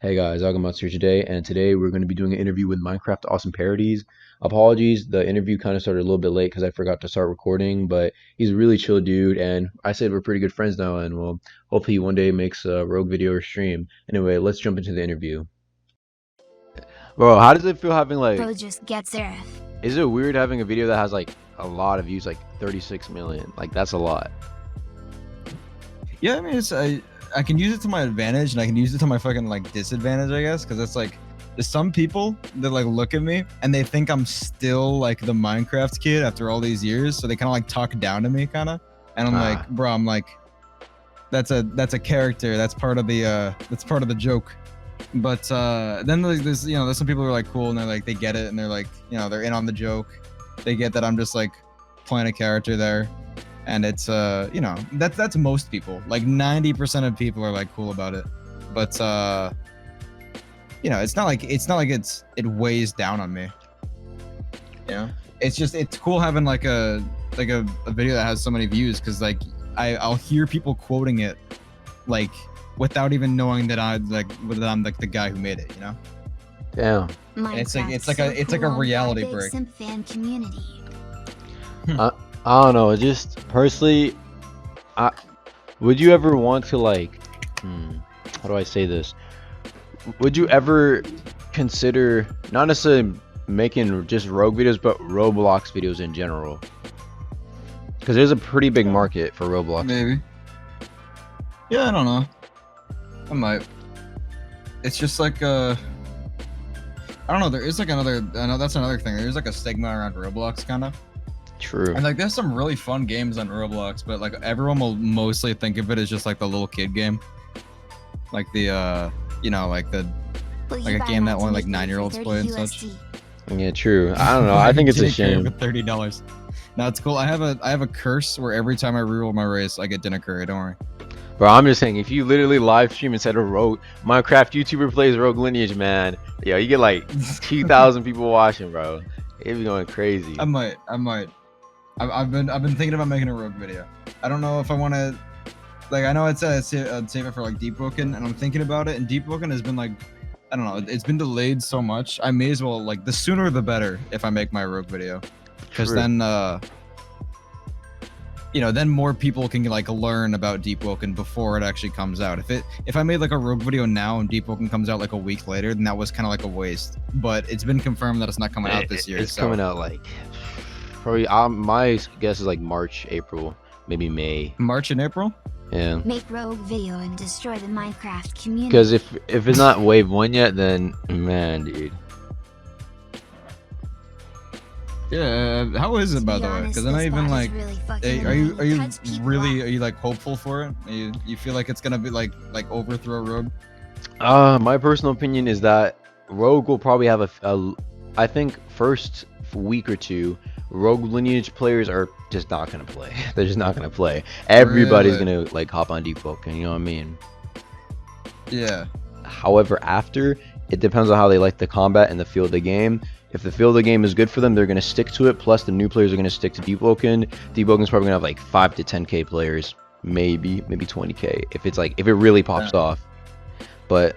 Hey guys, Agamatsu here today, and today we're going to be doing an interview with Minecraft Awesome Parodies. Apologies, the interview kind of started a little bit late because I forgot to start recording, but he's a really chill dude, and I said we're pretty good friends now, and well, hopefully he one day makes a Rogue video or stream. Anyway, let's jump into the interview. Bro, how does it feel having Bro just gets there. is it weird having a video that has like a lot of views, like 36 million? Like that's a lot. Yeah, I mean, I can use it to my advantage, and I can use it to my fucking like disadvantage, I guess, because it's like there's some people that like look at me and they think I'm still like the Minecraft kid after all these years, so they kind of like talk down to me, kind of, and I'm like, bro, I'm like, that's a character, that's part of the joke. But then there's some people who are like cool and they're like they get it and they're like they're in on the joke, they get that I'm just like playing a character there. And it's that's most people. Like 90% of people are like cool about it, but it's not like it weighs down on me. It's cool having like a video that has so many views, because like I'll hear people quoting it like without even knowing that I'm like the guy who made it. Damn. And it's like a reality break. Fan community. I don't know, just personally, would you ever want to like, how do I say this? Would you ever consider not necessarily making just Rogue videos, but Roblox videos in general? Because there's a pretty big market for Roblox. Maybe. Yeah, I don't know. I might. It's just like I don't know. There is like another. I know that's another thing. There's like a stigma around Roblox, kind of. True. And like there's some really fun games on Roblox, but like everyone will mostly think of it as just like the little kid game, like the like a game that only like 9-year-olds play and such. Yeah, true. I don't know. I think it's a shame. For $30. No, it's cool. I have a curse where every time I reroll my race, I get dinner curry. Don't worry. Bro, I'm just saying, if you literally live stream instead of Rogue Minecraft YouTuber plays Rogue Lineage, man, yo, you get like 2,000 people watching, bro. It'd be going crazy. I might. I've been thinking about making a Rogue video. I don't know if I want to. Like, I know I'd save it for like Depoking, and I'm thinking about it. And Depoking has been like, I don't know, it's been delayed so much. I may as well, like, the sooner the better if I make my Rogue video, because then then more people can like learn about Depoking before it actually comes out. If I made like a Rogue video now and Depoking comes out like a week later, then that was kind of like a waste. But it's been confirmed that it's not coming out this year. It's coming out like probably. My guess is like March, April, maybe May. March and April. Yeah. Make Rogue video and destroy the Minecraft community. Because if it's not wave 1 yet, then man, dude. Yeah, how is it by the way? Because I'm not even like, are you like hopeful for it? You feel like it's gonna be like overthrow Rogue? My personal opinion is that Rogue will probably have I think first week or two, Rogue Lineage players are just not gonna play. They're just not gonna play. Everybody's gonna like hop on Depoking, you know what I mean? Yeah. However, after, it depends on how they like the combat and the feel of the game. If the feel of the game is good for them, they're going to stick to it. Plus, the new players are going to stick to Depoking. Depoking's probably going to have like 5 to 10k players, maybe 20k if it really pops off. But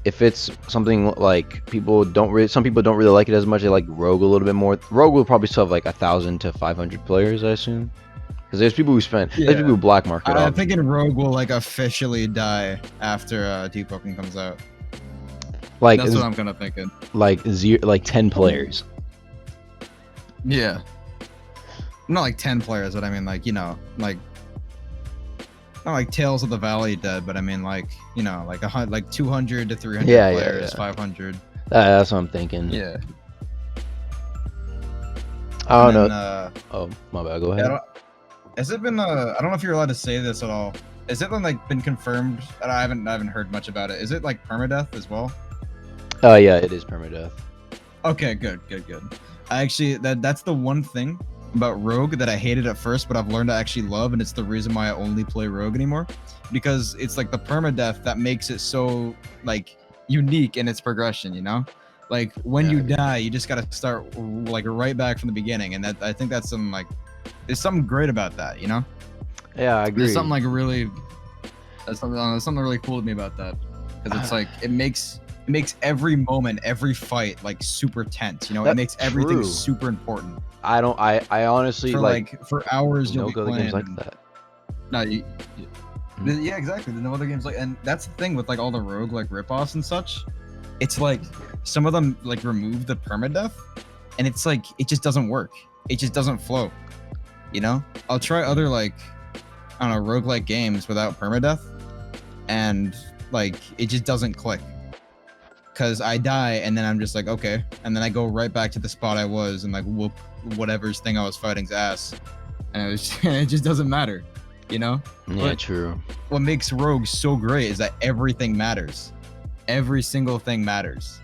if it's something like some people don't really like it as much. They like Rogue a little bit more. Rogue will probably still have like 1,000 to 500 players, I assume. Because there's people who there's people who black market. I'm thinking Rogue will like officially die after Depoking comes out. Like that's what I'm kind of thinking. Like 10 players. Yeah. Not like 10 players, but I mean like not like Tales of the Valley dead, but I mean like like 200 to 300 players, yeah. 500. That's what I'm thinking. Yeah. I don't know. Oh my bad. Go ahead. Has it been? I don't know if you're allowed to say this at all. Is it like been confirmed? I haven't heard much about it. Is it like permadeath as well? Yeah, it is permadeath. Okay, good. I actually that's the one thing about Rogue that I hated at first, but I've learned to actually love, and it's the reason why I only play Rogue anymore, because it's like the permadeath that makes it so like unique in its progression. Like when you die, you just gotta start like right back from the beginning, and I think that's some like. There's something great about that, Yeah, I agree. There's something like really, something really cool to me about that. because it's like it makes every moment, every fight like super tense. You know, it makes everything True. super important. I honestly For like for hours you'll no be other playing. games like that. No, yeah, exactly. There's no other games like, and that's the thing with like all the rogue like ripoffs and such. It's like some of them like remove the permadeath, and it's like it just doesn't work. It just doesn't flow. You know, I'll try other like I don't know roguelike games without permadeath, and like it just doesn't click. Cause I die and then I'm just like okay, and then I go right back to the spot I was and like whoop whatever's thing I was fighting's ass, and it just doesn't matter. You know? Yeah, But true. what makes Rogue so great is that everything matters. Every single thing matters.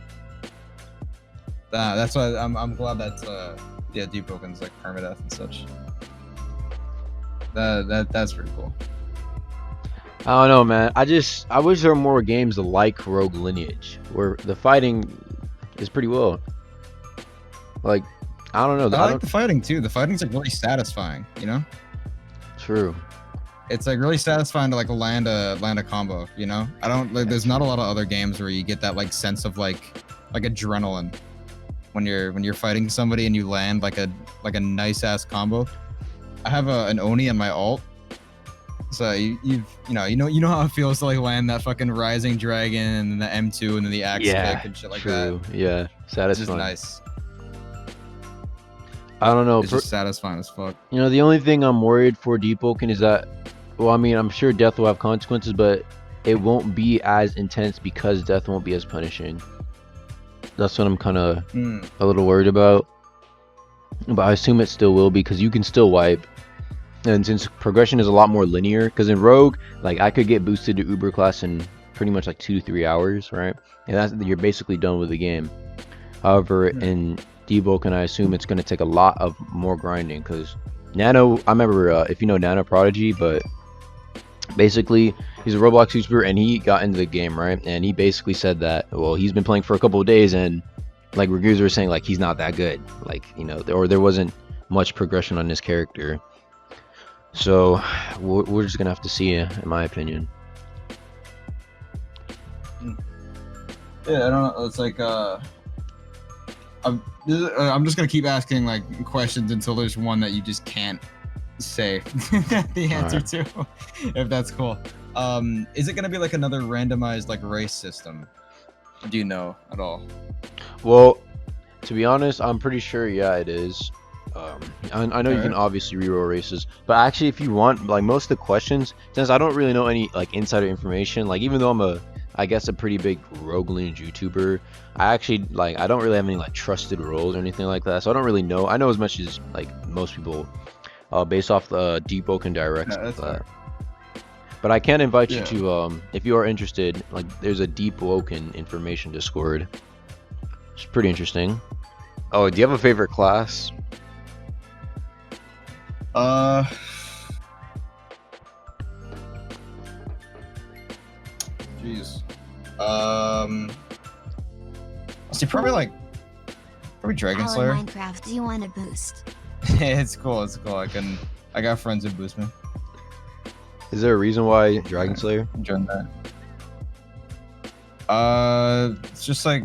That's why I'm glad that yeah, Depoking's like permadeath and such. That's pretty cool. I don't know, man. I wish there were more games like Rogue Lineage where the fighting is pretty well. Like, I don't know. I like the fighting too. The fighting's like really satisfying, you know? True. It's like really satisfying to like land a combo, you know? I don't like there's not a lot of other games where you get that like sense of like adrenaline when you're fighting somebody and you land like a nice ass combo. I have an Oni on my alt. So you know how it feels to like land that fucking rising dragon and the M2 and then the axe kick and shit like that. Yeah, It's satisfying. just nice. I don't know. It's just satisfying as fuck. You know, the only thing I'm worried for Depoking is that, well, I mean, I'm sure death will have consequences, but it won't be as intense because death won't be as punishing. That's what I'm kind of a little worried about. But I assume it still will be because you can still wipe. And since progression is a lot more linear, because in Rogue, like I could get boosted to Uber class in pretty much like 2 to 3 hours, right? And you're basically done with the game. However, in Depoking, I assume it's going to take a lot of more grinding because Nano, I remember if you know Nano Prodigy, but basically he's a Roblox YouTuber and he got into the game, right? And he basically said that, well, he's been playing for a couple of days and like reviews were saying like he's not that good, like, you know, or there wasn't much progression on his character. So we're just gonna have to see, in my opinion. Yeah, I don't know. It's like I'm just gonna keep asking like questions until there's one that you just can't say the answer to, if that's cool. Is it gonna be like another randomized like race system? Do you know at all? Well, to be honest, I'm pretty sure, yeah, it is. I know you can obviously reroll races, but actually if you want, like most of the questions, since I don't really know any like insider information, like even though I'm I guess a pretty big Rogue Lineage YouTuber, I actually like I don't really have any like trusted roles or anything like that, so I don't really know. I know as much as like most people based off the Depoking directs. But I can invite you to if you are interested, like there's a Depoking information Discord. It's pretty interesting. Oh, do you have a favorite class? Jeez. See, probably Dragon Alan Slayer. Minecraft, do you want a boost? It's cool. I got friends who boost me. Is there a reason why Dragon Slayer? Join that. It's just like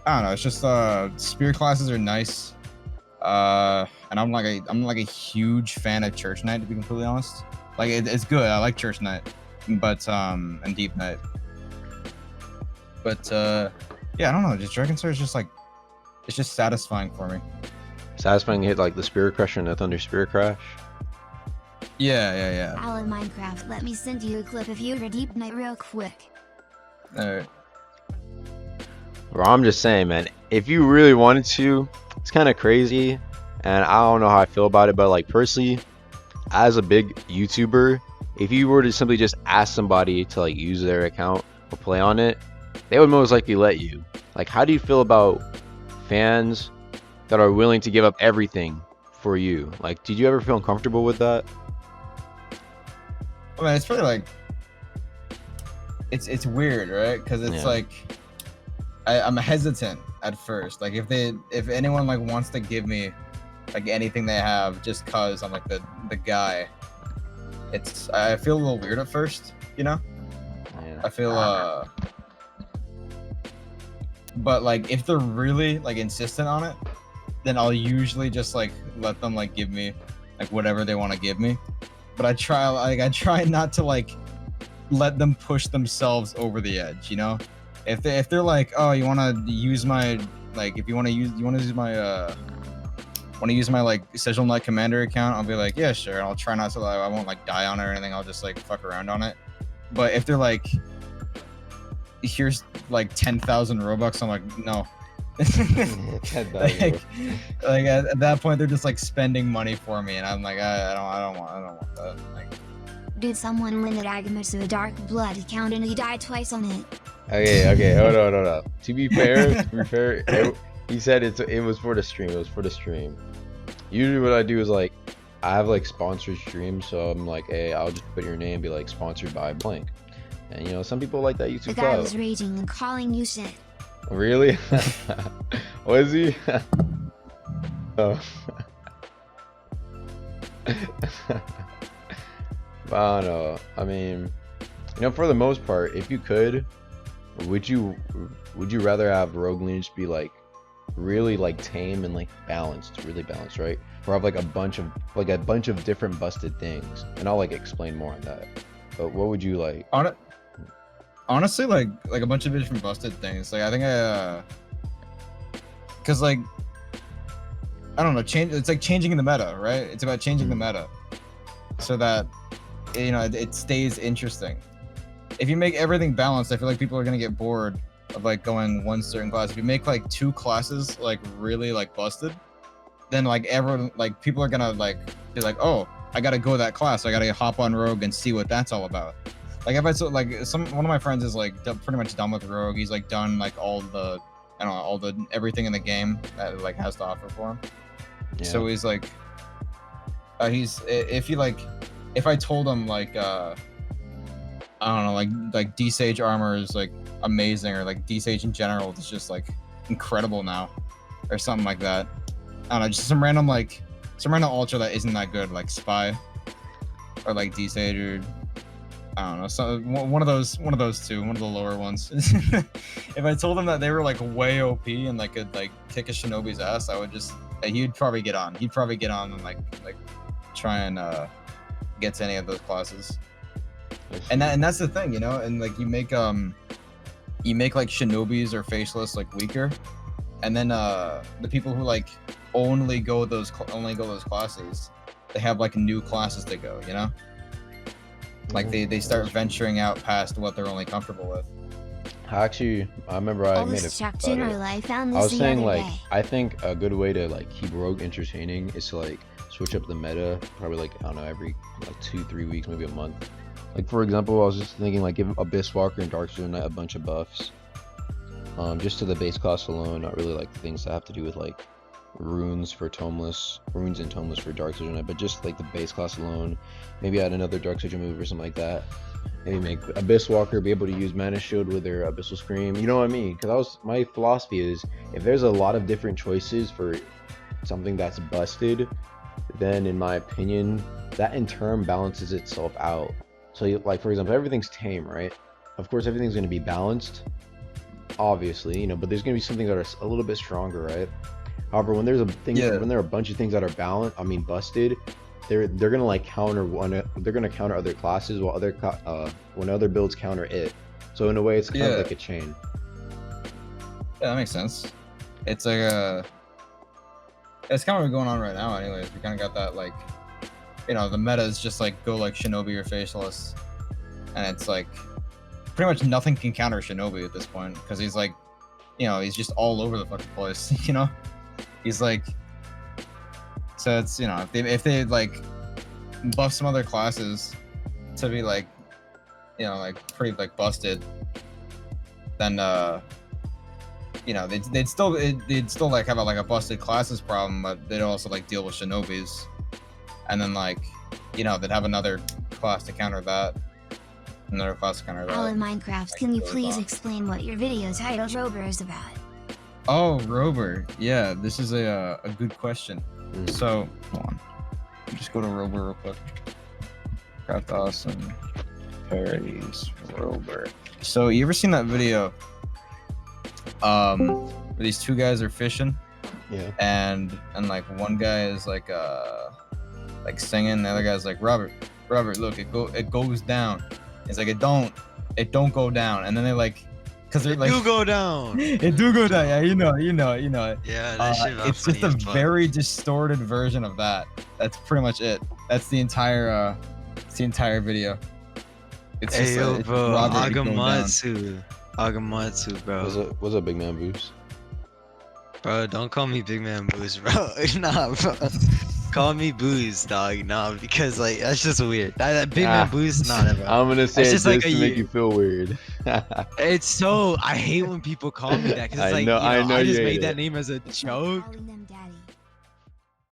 I don't know. It's just spear classes are nice. And I'm like a huge fan of Church Knight, to be completely honest. Like it's good. I like Church Knight, but and Deep Knight. But yeah, I don't know. Just Dragon Slayer is just like it's just satisfying for me. Satisfying to hit like the Spirit Crusher and the Thunder Spirit Crash. Yeah. Alan Minecraft, let me send you a clip of your Deep Knight real quick. Alright. Bro, I'm just saying, man. If you really wanted to, it's kind of crazy, and I don't know how I feel about it. But like personally, as a big YouTuber, if you were to simply just ask somebody to like use their account or play on it, they would most likely let you. Like, how do you feel about fans that are willing to give up everything for you? Like, did you ever feel uncomfortable with that? I mean, it's pretty like it's weird, right? Because it's like I'm hesitant at first. Like if anyone like wants to give me like anything they have just cause I'm like the guy, I feel a little weird at first, you know? Yeah. I feel but like if they're really like insistent on it, then I'll usually just like let them like give me like whatever they want to give me. But I try not to like let them push themselves over the edge, you know? If they're like, oh, you want to use my like if you want to use my like Sigil Knight Commander account, I'll be like, yeah, sure. And I'll try not to like, I won't like die on it or anything. I'll just like fuck around on it. But if they're like, here's like 10,000 Robux, I'm like, no. like at that point they're just like spending money for me, and I'm like, I don't want that. Like, did someone limit Agama to a Dark Blood account and he died twice on it? Okay, hold on. To be fair, he said it was for the stream. It was for the stream. Usually what I do is like, I have like sponsored streams, so I'm like, hey, I'll just put your name, be like sponsored by blank. And you know, some people like that YouTube The guy was raging and calling you shit. Really? Was he? Oh. But I don't know. I mean, you know, for the most part, if you could, would you rather have Rogue Lineage be like really like tame and like balanced, really balanced, right? Or have like a bunch of different busted things? And I'll like explain more on that. But what would you like? Honestly, like a bunch of different busted things. Like I think cause like I don't know, it's like changing the meta, right? It's about changing the meta so that, you know, it stays interesting. If you make everything balanced, I feel like people are gonna get bored of like going one certain class. If you make like 2 classes like really like busted, then like everyone, like people are gonna like be like, oh, I gotta go that class, I gotta hop on Rogue and see what that's all about. Like if I saw like one of my friends is like pretty much done with Rogue. He's like done like all the, I don't know, all the everything in the game that it, like has to offer for him. Yeah. So he's like, if I told him like I don't know, like D-Sage armor is like amazing, or like D-Sage in general is just like incredible now, or something like that. I don't know, just some random ultra that isn't that good, like Spy or like D-Sage, or I don't know, so one of those two, one of the lower ones. If I told him that they were like way OP and like could like kick a shinobi's ass, I would just, he'd probably get on and like try and get to any of those classes. And that's the thing, you know, and like you make like shinobis or faceless like weaker, and then the people who like only go those classes, they have like new classes to go, you know. Like they start venturing out past what they're only comfortable with. Actually, I remember I made I was saying like, I think a good way to like keep Rogue entertaining is to like switch up the meta, probably like, I don't know, every like 2-3 weeks, maybe a month. Like for example, I was just thinking like give Abyss Walker and Dark Sigil Knight a bunch of buffs, just to the base class alone, not really like things that have to do with like runes and Tomeless for Dark Sigil Knight, but just like the base class alone. Maybe add another Dark Sigil move or something like that. Maybe make Abyss Walker be able to use Mana Shield with their Abyssal Scream. You know what I mean? Because my philosophy is, if there's a lot of different choices for something that's busted, then in my opinion, that in turn balances itself out. So like for example, everything's tame, right? Of course, everything's going to be balanced, obviously, you know, but there's going to be some things that are a little bit stronger, right? However, when there's when there are a bunch of things that are balanced, busted, they're gonna like counter other classes, while when other builds counter it. So in a way, it's kind of like a chain. Yeah, that makes sense. It's like it's kind of what's going on right now. Anyways, we kind of got that, like, you know, the meta is just like go like Shinobi or Faceless, and it's like pretty much nothing can counter Shinobi at this point, because he's like, you know, he's just all over the fucking place. You know. He's like, so it's, you know, if they like buff some other classes to be like, you know, like pretty like busted, then you know, they'd still like have a busted classes problem, but they'd also like deal with Shinobis, and then like, you know, they'd have another class to counter that, another class to counter that. Alan Minecraft, like, can you please explain what your video title Rover is about? Oh, Rover. Yeah, this is a good question. So, hold on. Just go to Rover real quick. Craft awesome. Parodys Robert. So you ever seen that video? Where these two guys are fishing, Yeah. and like one guy is like singing, the other guy's like, Robert, look, it goes down. It's like it don't go down, and then they like, cause they're like, You go down. it do go down. Yeah, you know it. Yeah, that shit. It's just a very distorted version of that. That's pretty much it. That's the entire video. It's Hey just, yo, it's bro, Robert going down. Agamatsu, bro. What's up, big man Boost? Bro, don't call me Big Man Booze, bro. Nah, bro. Call me Booze, dog. Nah, because like that's just weird. That Big Man Booze, nah, bro. I'm gonna say It's it just just like to make you feel weird. It's so I hate when people call me that because it's I like know- you know, I know I just you made hate that it. name as a joke.